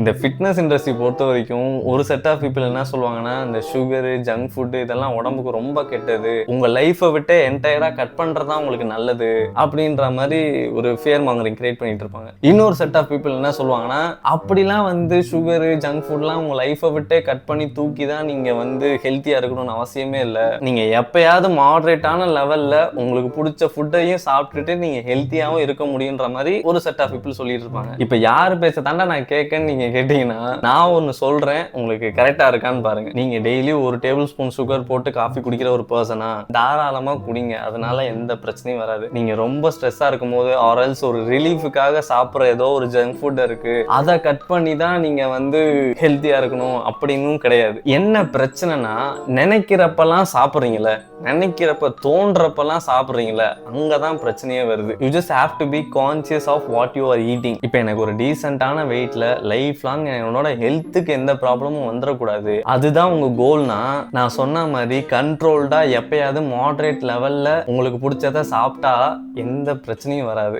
இந்த fitness industry பொறுத்த வரைக்கும் ஒரு செட் ஆஃப் பீப்புள் என்ன சொல்லுவாங்கன்னா, இந்த சுகரு, ஜங்க் ஃபுட் இதெல்லாம் உடம்புக்கு ரொம்ப கெட்டது, உங்க லைஃபை விட்டு என்டையரா கட் பண்றதா உங்களுக்கு நல்லது அப்படின்ற மாதிரி ஒரு ஃபியர் மாங்கரிங் கிரியேட் பண்ணிட்டு இருப்பாங்க. இன்னொரு செட் ஆஃப் பீப்புள் என்ன சொல்லுவாங்கன்னா, அப்படிலாம் வந்து சுகரு, ஜங்க் ஃபுட்லாம் உங்க லைஃபை விட்டே கட் பண்ணி தூக்கி தான் நீங்க வந்து ஹெல்த்தியா இருக்கணும்னு அவசியமே இல்லை. நீங்க எப்பயாவது மாடரேட்டான லெவல்ல உங்களுக்கு பிடிச்ச ஃபுட்டையும் சாப்பிட்டுட்டு நீங்க ஹெல்த்தியாவும் இருக்க முடியுன்ற மாதிரி ஒரு செட் ஆஃப் பீப்புள் சொல்லிட்டு இருப்பாங்க. இப்ப யாரு பேச தாண்டா நான் கேட்கன்னு நீங்க கேட்டீங்கன்னா, நான் ஒன்னு சொல்றேன், உங்களுக்கு கரெக்டா இருக்கான்னு பாருங்க. நீங்க டெய்லி ஒரு டேபிள் ஸ்பூன் சுகர் போட்டு காஃபி குடிக்கிற ஒரு பர்சனா, தாராளமா குடிங்க, அதனால எந்த பிரச்சனையும் வராது. நீங்க ரொம்ப ஸ்ட்ரெஸ்ஸா இருக்கும் போது ஆர்எல்ஸ் ஒரு ரிலீஃபுக்காக சாப்பிட்ற ஏதோ ஒரு ஜங்க் ஃபுட் இருக்கு, அதை கட் பண்ணி தான் நீங்க வந்து ஹெல்த்தியா இருக்கணும் அப்படின்னும் கிடையாது. என்ன பிரச்சனைனா, நினைக்கிறப்பெல்லாம் சாப்பிட்றீங்களே, நினைக்கிறப்ப தோன்றப்பெல்லாம் சாப்பிட்றீங்களே, அங்கதான் பிரச்சனையே வருது. You just have to be conscious of what you are eating. இப்போ எனக்கு ஒரு டீசென்டான வெயிட்ல லைஃப் லாங் என்னோட ஹெல்த்துக்கு எந்த ப்ராப்ளமும் வந்துடக்கூடாது, அதுதான் உங்க கோல்னா, நான் சொன்ன மாதிரி கண்ட்ரோல்டா எப்பயாவது மாடரேட் லெவல்ல உங்களுக்கு பிடிச்சதை சாப்பிட்டா எந்த பிரச்சனையும் வராது.